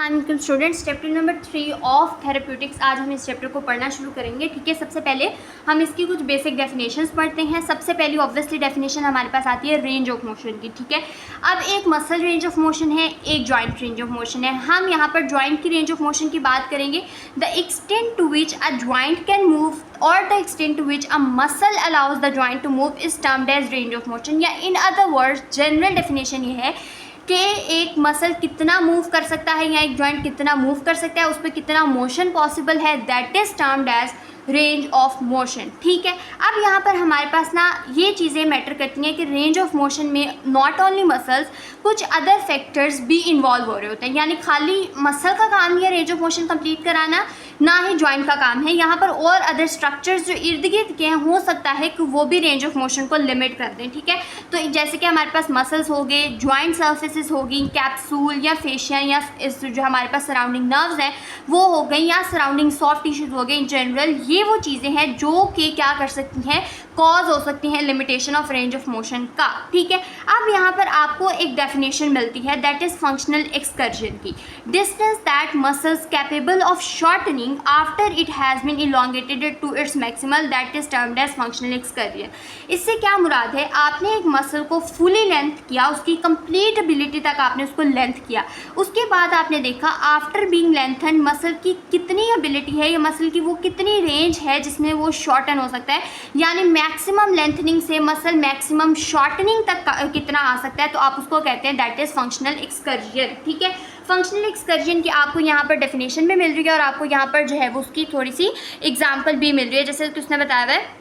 अस्सलाम students, chapter number 3 of therapeutics. आज हम इस चैप्टर को पढ़ना शुरू करेंगे। ठीक है, सबसे पहले हम इसकी कुछ बेसिक डेफिनेशंस पढ़ते हैं। सबसे पहली ऑब्वियसली डेफिनेशन हमारे पास आती है रेंज ऑफ मोशन की। ठीक है, अब एक मसल रेंज ऑफ मोशन है, एक जॉइंट रेंज ऑफ मोशन है। हम यहाँ पर जॉइंट की रेंज ऑफ मोशन की बात करेंगे। The extent to which a joint can move or the extent to which a muscle allows the joint to move is termed as range of motion, या in other words general definition ये है कि एक muscle कितना move कर सकता है या एक जॉइंट कितना मूव कर सकता है, उस पर कितना मोशन पॉसिबल है, that is termed as range of motion. ठीक है, अब यहाँ पर हमारे पास ना ये चीज़ें मैटर करती हैं कि रेंज ऑफ मोशन में नॉट ओनली मसल्स, कुछ अदर फैक्टर्स भी इन्वॉल्व हो रहे होते हैं। यानी खाली मसल का काम ही है रेंज ऑफ मोशन कंप्लीट कराना, ना ही जॉइंट का काम है। यहाँ पर और अदर स्ट्रक्चर्स जो इर्द गिर्द के हैं, हो सकता है कि वो भी रेंज ऑफ मोशन को लिमिट कर दें। ठीक है, तो जैसे कि हमारे पास मसल्स हो गए, जॉइंट सर्फेसिस हो गई, कैप्सूल या फेशिया, या जो हमारे पास सराउंडिंग नर्व्स हैं वो हो गई, या सराउंडिंग सॉफ्ट टिश्यूज हो गए। इन जनरल ये वो चीज़ें हैं जो कि क्या कर सकती हैं, कॉज हो सकती हैं limitation of range of motion का। ठीक है, अब यहाँ पर आपको एक डेफिनेशन मिलती है, दैट इज फंक्शनल एक्सकर्जन की। Distance that muscles capable of shortening after it has been elongated to its maximal, that is termed as functional excursion. इससे क्या मुराद है, आपने एक मसल को फुली लेंथ किया, उसकी कंप्लीट एबिलिटी तक आपने उसको लेंथ किया, उसके बाद आपने देखा आफ्टर बीइंग लेंथन मसल की कितनी एबिलिटी है, या मसल की वो कितनी रेंज है जिसमें वो शॉर्टन हो सकता है, यानी मैक्सिमम लेंथनिंग से मसल मैक्सिमम शॉर्टनिंग तक कितना आ सकता है, तो आप उसको कहते हैं दैट इज फंक्शनल एक्सकर्जन। ठीक है, फंक्शनल एक्सकर्जन की आपको यहाँ पर डेफिनेशन भी मिल रही है और आपको यहाँ पर जो है वो उसकी थोड़ी सी एग्जांपल भी मिल रही है। जैसे कि उसने बताया हुआ है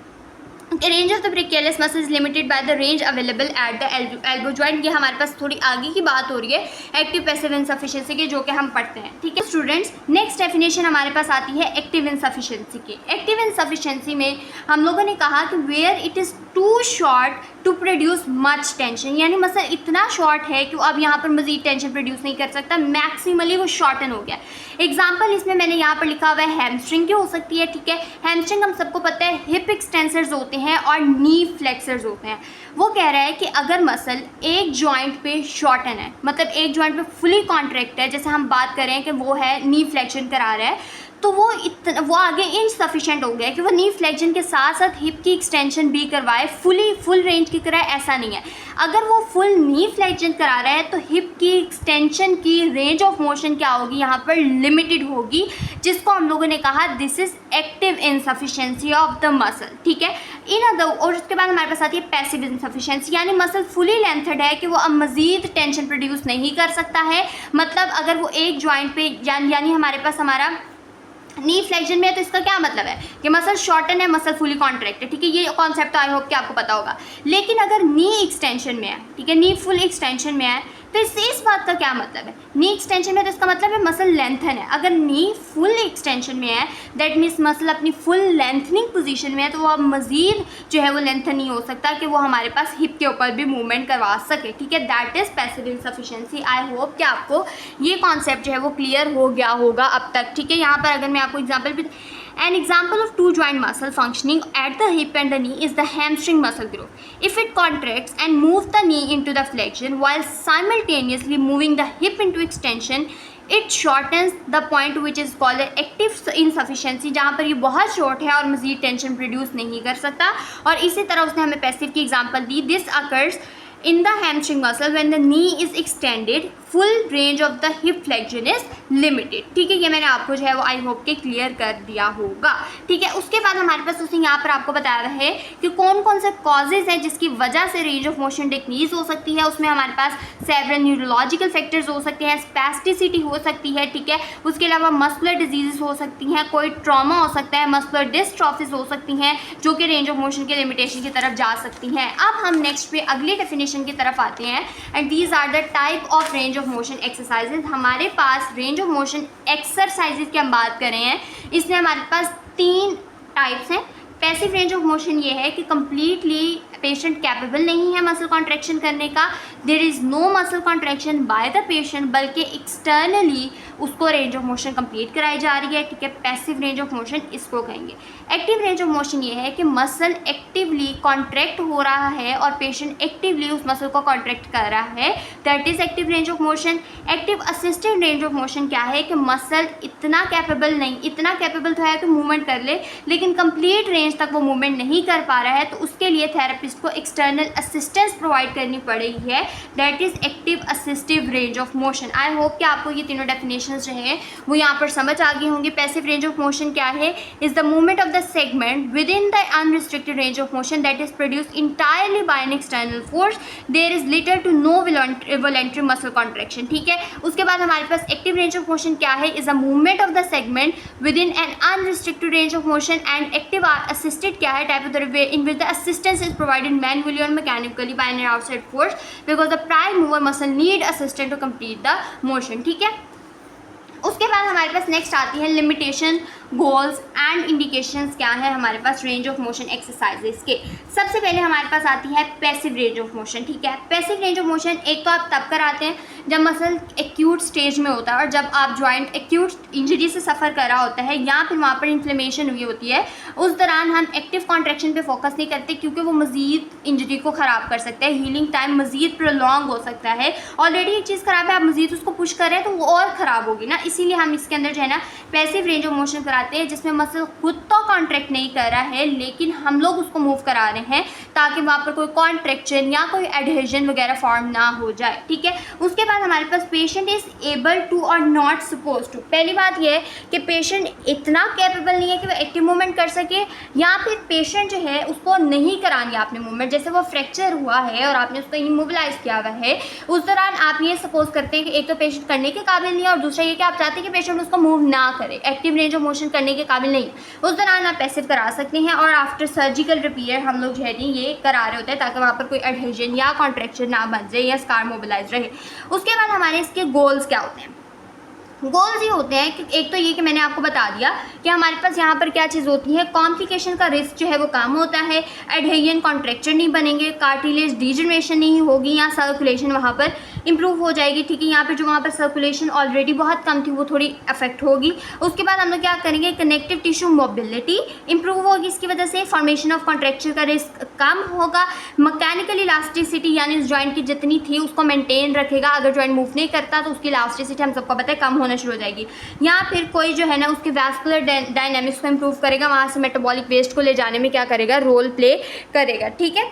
range of the brachialis muscle is limited by the range available at the elbow joint. ये हमारे पास थोड़ी आगे की बात हो रही है एक्टिव पैसिव इनसफिशिएंसी की, जो कि हम पढ़ते हैं। ठीक है स्टूडेंट्स, नेक्स्ट डेफिनेशन हमारे पास आती है एक्टिव इनसफिशिएंसी की। एक्टिव इनसफिशिएंसी में हम लोगों ने कहा कि where it is too short to produce much tension, यानी मसल इतना शॉर्ट है कि वो अब यहाँ पर मजीद टेंशन प्रोड्यूस नहीं कर सकता, मैक्सिमली वो शॉर्टन हो गया। एग्जाम्पल इसमें मैंने यहाँ पर लिखा हुआ है हैमस्ट्रिंग की हो सकती है। ठीक है, हैमस्ट्रिंग हम सबको पता है हिप एक्सटेंसर्स होते हैं और नी फ्लेक्सर्स होते हैं। वो कह रहा है कि अगर मसल एक जॉइंट पे शॉर्टन है, मतलब एक जॉइंट पे फुली कॉन्ट्रैक्ट है, जैसे हम बात करें कि वो है नी फ्लेक्शन करा रहा है, तो वो आगे इनसफिशिएंट हो गया कि वो नी फ्लेक्शन के साथ साथ हिप की एक्सटेंशन भी करवाए, फुल रेंज की कराए, ऐसा नहीं है। अगर वो फुल नी फ्लेक्शन करा रहा है तो हिप की एक्सटेंशन की रेंज ऑफ मोशन क्या होगी, यहाँ पर लिमिटेड होगी, जिसको हम लोगों ने कहा this is active insufficiency of the muscle. ठीक है, और उसके बाद हमारे पास आती है पैसिव इनसफिशिएंसी, यानी मसल फुली लेंथड है कि वो अब मजीद टेंशन प्रोड्यूस नहीं कर सकता है। मतलब अगर वो एक जॉइंट पे यानी हमारे पास हमारा नी फ्लेक्शन में है, तो इसका क्या मतलब है कि मसल शॉर्टन है, मसल फुली कॉन्ट्रैक्ट है। ठीक है, ये कॉन्सेप्ट तो आई होप कि आपको पता होगा। लेकिन अगर नी एक्सटेंशन में है, ठीक है, नी फुल एक्सटेंशन में है, तो इससे इस बात का क्या मतलब है, नी एक्सटेंशन में तो इसका मतलब है मसल लेंथन है। अगर नी फुल एक्सटेंशन में है, दैट मीन्स मसल अपनी फुल लेंथनिंग पोजीशन में है, तो वो अब मजीद जो है वो लेंथन नहीं हो सकता कि वो हमारे पास हिप के ऊपर भी मूवमेंट करवा सके। ठीक है, that is passive insufficiency. I hope कि आपको ये कॉन्सेप्ट जो है वो क्लियर हो गया होगा अब तक। ठीक है, यहाँ पर अगर मैं आपको एग्जाम्पल भी, an example of two joint muscle functioning at the hip and the knee is the hamstring muscle group. If it contracts and moves the knee into the flexion while simultaneously moving the hip into extension, it shortens the point which is called active insufficiency, जहाँ पर ये बहुत short है और मजीद tension produce नहीं कर सकता। और इसी तरह उसने हमें पैसिव की example the, this occurs in the hamstring muscle when the knee is extended, full range of the hip flexion is limited. ठीक है, ये मैंने आपको जो है वो आई होप के क्लियर कर दिया होगा। ठीक है, उसके बाद हमारे पास उसने यहाँ पर आपको बताया है कि कौन कौन से कॉजेज हैं जिसकी वजह से रेंज ऑफ मोशन डिक्रीज हो सकती है। उसमें हमारे पास सेवरल न्यूरोलॉजिकल फैक्टर्स हो सकते हैं, स्पैस्टिसिटी हो सकती है। ठीक है, उसके अलावा मस्कुलर डिजीजेस हो सकती हैं, कोई ट्रॉमा हो सकता है, मस्कुलर डिस्ट्रॉफीज हो सकती हैं, जो कि रेंज ऑफ मोशन के लिमिटेशन की तरफ जा सकती हैं। अब हम नेक्स्ट पे अगली डेफिनेशन की तरफ आते हैं, and these are the type of range of motion exercises. हमारे पास रेंज ऑफ मोशन एक्सरसाइजेज की हम बात कर रहे हैं, इसमें हमारे पास 3 टाइप्स हैं। पैसिव रेंज ऑफ मोशन ये है कि कम्प्लीटली पेशेंट कैपेबल नहीं है मसल कॉन्ट्रैक्शन करने का, there is no muscle contraction by the patient, बल्कि एक्सटर्नली उसको रेंज ऑफ मोशन कंप्लीट कराई जा रही है, ठीक है। पैसिव रेंज ऑफ मोशन इसको कहेंगे। एक्टिव रेंज ऑफ मोशन ये है कि मसल एक्टिवली कॉन्ट्रैक्ट हो रहा है और पेशेंट एक्टिवली उस मसल को कॉन्ट्रैक्ट कर रहा है, that is active range of motion. Active assisted range of motion क्या है कि मसल इतना कैपेबल तो है कि मूवमेंट कर ले, लेकिन कंप्लीट रेंज तक वो मूवमेंट नहीं कर पा रहा है, तो उसके लिए थेरेपिस्ट को एक्सटर्नल असिस्टेंस प्रोवाइड करनी पड़ेगी है, that is active assistive range of motion. I hope कि आपको ये तीनों डेफिनेशंस जो हैं वो यहाँ पर समझ आ गई होंगी। पैसिव रेंज ऑफ मोशन क्या है? Is the movement of the segment within the unrestricted range of motion that is produced entirely by an external force, there is little to no voluntary muscle contraction, ठीक है। उसके बाद हमारे पास active range of motion क्या है? Is the movement of the segment within an unrestricted range of motion, and active assisted क्या है? Type of the way in which the assistance is provided manually और mechanically by an outside force because the prime mover muscle need assistant to complete the motion, ठीक है। उसके बाद हमारे पास next आती है लिमिटेशन, गोल्स एंड इंडिकेशंस क्या है हमारे पास रेंज ऑफ मोशन एक्सरसाइजेस के। सबसे पहले हमारे पास आती है पैसिव रेंज ऑफ मोशन, ठीक है। पैसिव रेंज ऑफ मोशन एक तो आप तब कराते हैं जब मसल एक्यूट स्टेज में होता है और जब आप जॉइंट एक्यूट इंजरी से सफ़र कर रहा होता है या फिर वहाँ पर इन्फ्लेमेशन हुई होती है, उस दौरान हम एक्टिव कॉन्ट्रैक्शन पे फोकस नहीं करते क्योंकि वो मज़ीद इंजरी को ख़राब कर सकता है, हीलिंग टाइम मज़ीद प्रोलॉन्ग हो सकता है। ऑलरेडी एक चीज़ ख़राब है, आप मज़ीद उसको पुश कर रहे हैं तो वो और ख़राब होगी ना, इसीलिए हम इसके अंदर जो है ना पैसिव रेंज ऑफ मोशन कराते हैं जिसमें मसल खुद तो कॉन्ट्रैक्ट नहीं कर रहा है लेकिन हम लोग उसको मूव करा रहे हैं ताकि वहाँ पर कोई कॉन्ट्रैक्शन या कोई एडहेजन वगैरह फॉर्म ना हो जाए, ठीक है। उसके बाद हमारे पास पेशेंट इज़ एबल टू और नॉट सपोज टू। पहली बात यह है कि पेशेंट इतना कैपेबल नहीं है कि वो एक्टिव मूवमेंट कर सके, या फिर पेशेंट जो है उसको नहीं करानी आपने मूवमेंट, जैसे वो फ्रैक्चर हुआ है और आपने उसको इमोबिलाइज किया हुआ है, उस दौरान आप ये सपोज करते हैं कि एक तो पेशेंट करने के काबिल नहीं है और दूसरा ये कि आप चाहते हैं कि पेशेंट उसको मूव ना करे, एक्टिव रेंज ऑफ मोशन करने के काबिल नहीं, उस दौरान आप पैसिव करा सकते हैं। और आफ्टर सर्जिकल रिपेयर हम लोग जो है ये करा रहे होते हैं ताकि वहाँ पर कोई एडहेजन या कॉन्ट्रैक्शन ना बन जाए या स्कार मोबिलाइज रहे। उसके बाद हमारे इसके गोल्स क्या होते हैं? गोल्स ये होते हैं कि एक तो ये कि मैंने आपको बता दिया कि हमारे पास यहाँ पर क्या चीज़ होती है, कॉम्प्लिकेशन का रिस्क जो है वो कम होता है, एडहेजन कॉन्ट्रैक्चर नहीं बनेंगे, कार्टिलेज डिजनरेशन नहीं होगी, या सर्कुलेशन वहाँ पर इंप्रूव हो जाएगी, ठीक है। यहाँ पर जो वहाँ पर सर्कुलेशन ऑलरेडी बहुत कम थी वो थोड़ी अफेक्ट होगी। उसके बाद हम लोग क्या करेंगे, कनेक्टिव टिश्यू मोबिलिटी इंप्रूव होगी, इसकी वजह से फॉर्मेशन ऑफ कॉन्ट्रैक्चर का रिस्क कम होगा, मैकेनिकल इलास्टिसिटी यानी इस जॉइंट की जितनी थी उसको मेंटेन रखेगा, अगर जॉइंट मूव नहीं करता तो उसकी इलास्टिसिटी हम सबको पता है कम होना शुरू हो जाएगी, या फिर कोई जो है ना उसके वैस्कुलर डायनामिक्स को इंप्रूव करेगा, वहाँ से मेटाबॉलिक वेस्ट को ले जाने में क्या करेगा, रोल प्ले करेगा, ठीक है।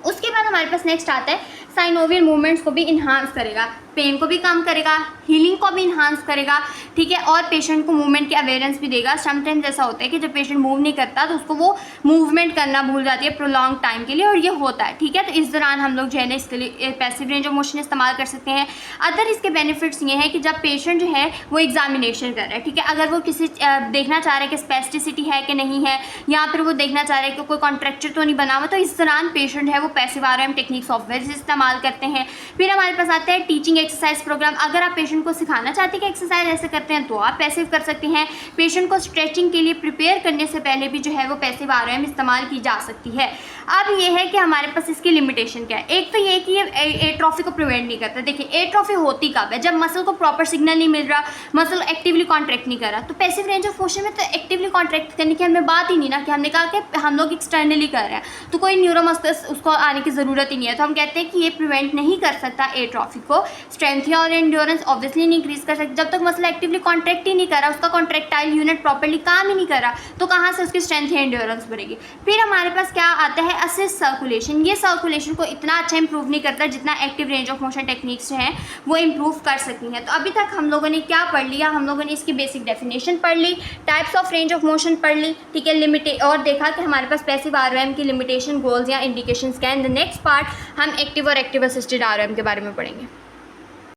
उसके बाद हमारे पास नेक्स्ट आता है साइनोवियल मूवमेंट्स को भी इन्हांस करेगा, पेन को भी कम करेगा, हीलिंग को भी इन्हांस करेगा, ठीक है, और पेशेंट को मूवमेंट की अवेयरेंस भी देगा। समटाइम्स ऐसा होता है कि जब पेशेंट मूव नहीं करता तो उसको वो मूवमेंट करना भूल जाती है प्रोलॉन्ग टाइम के लिए, और ये होता है, ठीक है। तो इस दौरान हम लोग जो है ना इसके लिए पैसिव रेंज ऑफ मोशन इस्तेमाल कर सकते हैं। अदर इसके बेनिफिट्स ये हैं कि जब पेशेंट जो है वो एग्जामिनेशन कर रहा है, ठीक है, अगर वो किसी देखना चाह रहा है कि स्पेस्टिसिटी है कि नहीं है, या फिर वो देखना चाह रहा है कि कोई कॉन्ट्रैक्चर तो नहीं बना हुआ, तो इस दौरान पेशेंट है वो पैसिव आरएम टेक्निक सॉफ्टवेयर इस्तेमाल करते हैं। फिर हमारे पास आता है टीचिंग एक्सरसाइज प्रोग्राम। अगर आप पेशेंट को सिखाना चाहते हैं कि एक्सरसाइज ऐसे करते हैं तो आप पैसिव कर सकते हैं। पेशेंट को स्ट्रेचिंग के लिए प्रिपेयर करने से पहले भी जो है वो पैसिव आरएम इस्तेमाल की जा सकती है। अब ये है कि हमारे पास इसकी लिमिटेशन क्या है। एक तो ये कि ये एट्रोफी को प्रिवेंट नहीं करता। देखिए एट्रोफी होती कब है, जब मसल को प्रॉपर सिग्नल नहीं मिल रहा, मसल एक्टिवली कॉन्ट्रैक्ट नहीं कर रहा। तो पैसिव रेंज ऑफ मोशन में तो एक्टिवली कॉन्ट्रैक्ट करने की हमें बात ही नहीं ना, कि हमने कहा कि हम लोग एक्सटर्नली कर रहे हैं तो कोई न्यूरोमस्कुलर उसको आने की ज़रूरत ही नहीं है। तो हम कहते हैं कि ये प्रिवेंट नहीं कर सकता एट्रोफी को। स्ट्रेंथ और एंड्योरेंस ऑब्वियसली नहीं इंक्रीज कर सकते। जब तक मसल एक्टिवली कॉन्ट्रैक्ट ही नहीं कर रहा, उसका कॉन्ट्रैक्टाइल यूनिट प्रॉपर्ली काम ही नहीं कर रहा, तो कहाँ से उसकी स्ट्रेंथ या एंड्योरेंस बढ़ेगी। फिर हमारे पास क्या आता है, असिस्ट सर्कुलेशन। ये सर्कुलेशन को इतना अच्छा इंप्रूव नहीं करता जितना active range of motion techniques जो हैं वो इंप्रूव कर सकती हैं। तो अभी तक हम लोगों ने क्या पढ़ लिया, हम लोगों ने इसकी बेसिक डेफिनेशन पढ़ ली, types of range of motion पढ़ ली, ठीक है, और देखा कि हमारे पास पैसिव आरओएम की लिमिटेशन, गोल्स या इंडिकेशंस क्या है। इन द नेक्स्ट पार्ट हम एक्टिव और एक्टिव असिस्टेड आरओएम के बारे में पढ़ेंगे।